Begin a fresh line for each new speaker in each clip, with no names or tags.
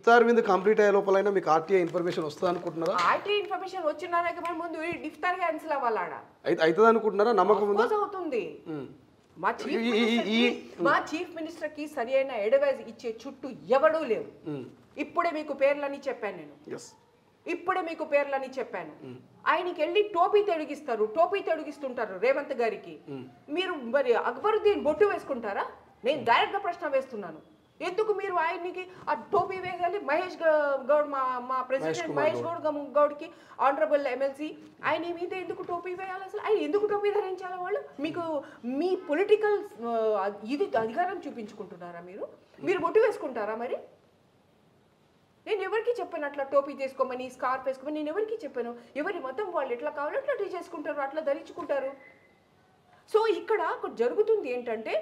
ఇఫ్తార్ విందు కంప్లీట్ అయ్యే లోపలైనా మీకు ఆర్టీఐ ఇన్ఫర్మేషన్ వస్తుంది అనుకుంటున్నారా?
ఆర్టీఐ ఇన్ఫర్మేషన్ వచ్చినాక ముందు ఇఫ్తార్ క్యాన్సిల్ అవ్వాలాడ
అవుతుంది అనుకుంటున్నారా? నమ్మకం ఉందా?
అవుతుంది. మా చీఫ్ మినిస్టర్ కి సరి అయిన అడ్వైస్ ఇచ్చే చుట్టూ ఎవడూ లేవు. ఇప్పుడే మీకు పేర్లని చెప్పాను నేను, ఇప్పుడే మీకు పేర్లని చెప్పాను. ఆయనకి వెళ్ళి టోపీ తొడిగిస్తుంటారు రేవంత్ గారికి. మీరు మరి అక్బరుద్దీన్ బొట్టు వేసుకుంటారా? నేను డైరెక్ట్ గా ప్రశ్న వేస్తున్నాను. ఎందుకు మీరు ఆయనకి ఆ టోపీ వేయాలి? మహేష్ గౌడ్ మా ప్రెసిడెంట్ మహేష్ గౌడ్కి ఆనరబుల్ ఎమ్మెల్సీ ఆయన మీద ఎందుకు టోపీ వేయాలి? అసలు ఆయన ఎందుకు టోపీ ధరించాలి? వాళ్ళు మీకు మీ పొలిటికల్ ఇది అధికారం చూపించుకుంటున్నారా? మీరు బొట్టు వేసుకుంటారా? మరి నేను ఎవరికి చెప్పాను అట్లా టోపీ చేసుకోమని, స్కార్ఫ్ వేసుకోమని? నేను ఎవరికి చెప్పాను? ఎవరి మతం వాళ్ళు ఎట్లా కావాలో అట్లా చేసుకుంటారు, అట్లా ధరించుకుంటారు. సో ఇక్కడ జరుగుతుంది ఏంటంటే,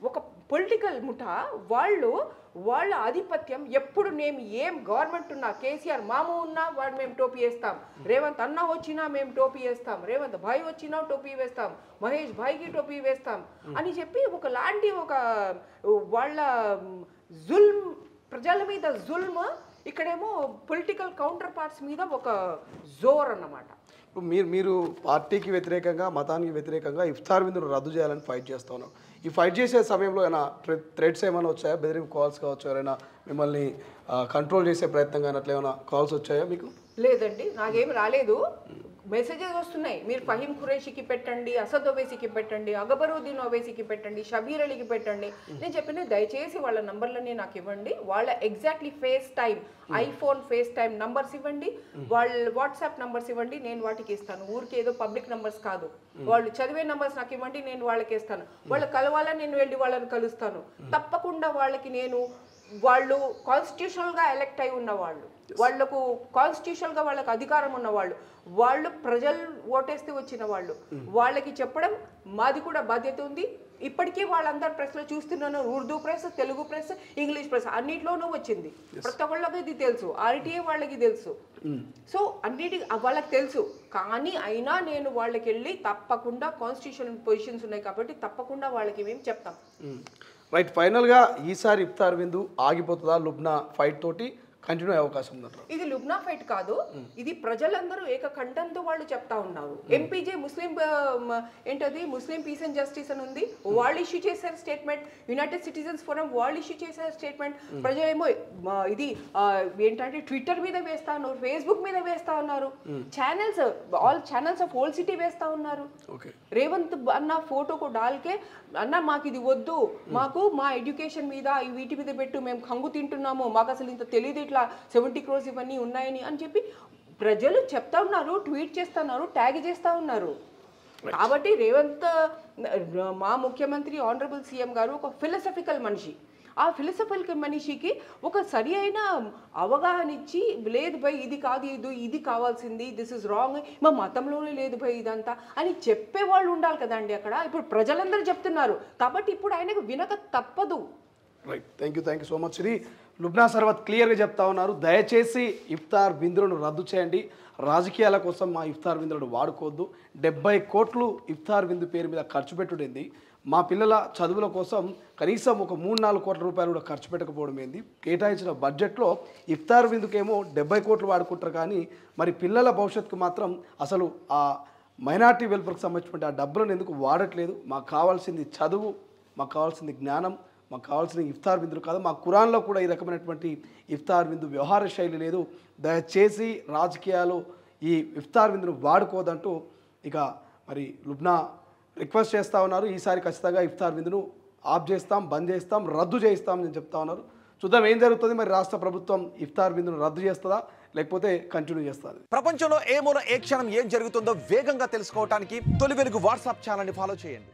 ఒక పొలిటికల్ ముఠా వాళ్ళ ఆధిపత్యం ఎప్పుడు మేము ఏం గవర్నమెంట్ ఉన్నా, కేసీఆర్ మామ ఉన్నా వాడు మేము టోపీ వేస్తాం, రేవంత్ అన్న వచ్చినా మేము టోపీ వేస్తాం, రేవంత్ భాయ్ వచ్చినా టోపీ వేస్తాం, మహేష్ భాయ్కి టోపీ వేస్తాం అని చెప్పి ఒకలాంటి వాళ్ళ జుల్మ్, ప్రజల మీద జుల్మ్, ఇక్కడేమో పొలిటికల్ కౌంటర్ పార్ట్స్ మీద ఒక జోర్ అన్నమాట.
ఇప్పుడు మీరు పార్టీకి వ్యతిరేకంగా, మతానికి వ్యతిరేకంగా ఇఫ్తార్ విందును రద్దు చేయాలని ఫైట్ చేస్తూ ఉన్నారు. ఈ ఫైట్ చేసే సమయంలో ఏమైనా థ్రెడ్స్ ఏమైనా వచ్చాయా? బెదిరింపు కాల్స్ కావచ్చు, ఎవరైనా మిమ్మల్ని కంట్రోల్ చేసే ప్రయత్నం కానీ అట్లా ఏమైనా కాల్స్ వచ్చాయా మీకు?
లేదండి, నాకేం రాలేదు. మెసేజెస్ వస్తున్నాయి, మీరు ఫహీం ఖురేషికి పెట్టండి, అసద్ ఓవైసీకి పెట్టండి, అక్బరుద్దీన్ ఓవైసీకి పెట్టండి, షబీర్ అలీకి పెట్టండి. నేను చెప్పిన దయచేసి వాళ్ళ నంబర్లని నాకు ఇవ్వండి, వాళ్ళ exactly face time, iPhone face time numbers ఇవ్వండి, వాళ్ళ వాట్సాప్ నంబర్స్ ఇవ్వండి, నేను వాటికి ఇస్తాను. ఊరికి ఏదో పబ్లిక్ నంబర్స్ కాదు, వాళ్ళు చదివే నంబర్స్ నాకు ఇవ్వండి, నేను వాళ్ళకి ఇస్తాను. వాళ్ళు కలవాలని నేను వెళ్ళి వాళ్ళని కలుస్తాను. తప్పకుండా వాళ్ళు కాన్స్టిట్యూషనల్గా ఎలెక్ట్ అయి ఉన్నవాళ్ళు, వాళ్లకు కాన్స్టిట్యూషనల్గా వాళ్ళకి అధికారం ఉన్నవాళ్ళు, వాళ్ళు ప్రజలు ఓటేస్తే వచ్చిన వాళ్ళు, వాళ్ళకి చెప్పడం మాది కూడా బాధ్యత ఉంది. ఇప్పటికీ వాళ్ళందరూ ప్రెస్లో చూస్తున్నాను, Urdu press, Telugu press, English press అన్నిట్లోనూ వచ్చింది. ప్రతి ఒక్కళ్ళకి ఇది తెలుసు, ఆర్టీఏ వాళ్ళకి తెలుసు. సో వాళ్ళకి తెలుసు. కానీ అయినా నేను వాళ్ళకి వెళ్ళి తప్పకుండా కాన్స్టిట్యూషన్ పొజిషన్స్ ఉన్నాయి కాబట్టి తప్పకుండా వాళ్ళకి మేము చెప్తాం.
రైట్, ఫైనల్గా ఈసారి ఇఫ్తార్ విందు ఆగిపోతుందా? లుబ్నా ఫైట్ తోటి కంటిన్యూ అయ్యే అవకాశం ఉందంటారు?
ఇది లుబ్నా ఫైట్ కాదు, ఇది ప్రజలందరూ ఏకకంఠంతో వాళ్ళు చెప్తా ఉన్నారు. MPJ Muslim peace and justice అని ఉంది, వాళ్ళు ఇష్యూ చేశారు స్టేట్మెంట్. యునైటెడ్ సిటిజన్స్ ఫోరం వాళ్ళు ఇష్యూ చేశారు స్టేట్మెంట్. ప్రజలేమో ఇది ఏంటంటే ట్విట్టర్ మీద వేస్తా ఉన్నారు, ఫేస్బుక్ మీద వేస్తా ఉన్నారు, all channels of old city వేస్తా ఉన్నారు. రేవంత్ అన్న ఫోటోకు డాల్కే అన్న మాకు ఇది వద్దు, మాకు మా ఎడ్యుకేషన్ మీద వీటి మీద పెట్టు, మేము కంగు తింటున్నాము, మాకు అసలు ఇంత తెలియదు ఇట్లా 70 crores ఇవన్నీ ఉన్నాయని అని చెప్పి ప్రజలు చెప్తా ఉన్నారు, ట్వీట్ చేస్తున్నారు, ట్యాగ్ చేస్తూ ఉన్నారు. కాబట్టి రేవంత్ మా ముఖ్యమంత్రి ఆనరబుల్ సీఎం గారు ఒక ఫిలసఫికల్ మనిషి. ఆ ఫిలసఫికల్ మనిషికి ఒక సరి అయిన అవగాహన ఇచ్చి, లేదు భయ్ ఇది కాదు, ఇది కావాల్సింది, దిస్ ఇస్ రాంగ్, మా మతంలోనే లేదు భయ్ ఇదంతా అని చెప్పేవాళ్ళు ఉండాలి కదండి అక్కడ. ఇప్పుడు ప్రజలందరూ చెప్తున్నారు కాబట్టి ఇప్పుడు ఆయనకు వినక తప్పదు.
Right, thank you so much. Lubna సర్వత్ క్లియర్గా చెప్తా ఉన్నారు, దయచేసి ఇఫ్తార్ విందులను రద్దు చేయండి, రాజకీయాల కోసం మా ఇఫ్తార్ విందులను వాడుకోవద్దు. 70 కోట్లు ఇఫ్తార్ విందు పేరు మీద ఖర్చు పెట్టుడింది, మా పిల్లల చదువుల కోసం కనీసం ఒక 3-4 కోట్ల రూపాయలు కూడా ఖర్చు పెట్టకపోవడం ఏంది? కేటాయించిన బడ్జెట్లో ఇఫ్తార్ విందుకేమో 70 కోట్లు వాడుకుంటారు, కానీ మరి పిల్లల భవిష్యత్తుకు మాత్రం అసలు ఆ మైనార్టీ వెల్ఫేర్కి సంబంధించిన ఆ డబ్బులను ఎందుకు వాడట్లేదు? మాకు కావాల్సింది చదువు, మాకు కావాల్సింది జ్ఞానం, మాకు కావాల్సిన ఇఫ్తార్ విందులు కాదు. మా ఖురాన్లో కూడా ఈ రకమైనటువంటి ఇఫ్తార్ విందు వ్యవహార శైలి లేదు. దయచేసి రాజకీయాలు ఈ ఇఫ్తార్ విందును వాడుకోదంటూ ఇక మరి లుబ్నా రిక్వెస్ట్ చేస్తూ ఉన్నారు. ఈసారి ఖచ్చితంగా ఇఫ్తార్ విందును ఆఫ్ చేస్తాం, బంద్ చేస్తాం, రద్దు చేస్తాం అని చెప్తా ఉన్నారు. చూద్దాం ఏం జరుగుతుంది. మరి రాష్ట్ర ప్రభుత్వం ఇఫ్తార్ విందును రద్దు చేస్తుందా లేకపోతే కంటిన్యూ చేస్తుంది?
ప్రపంచంలో ఏ మూల ఏ క్షణం ఏం జరుగుతుందో వేగంగా తెలుసుకోవడానికి తొలి వెలుగు వాట్సాప్ ఛానల్ని ఫాలో చేయండి.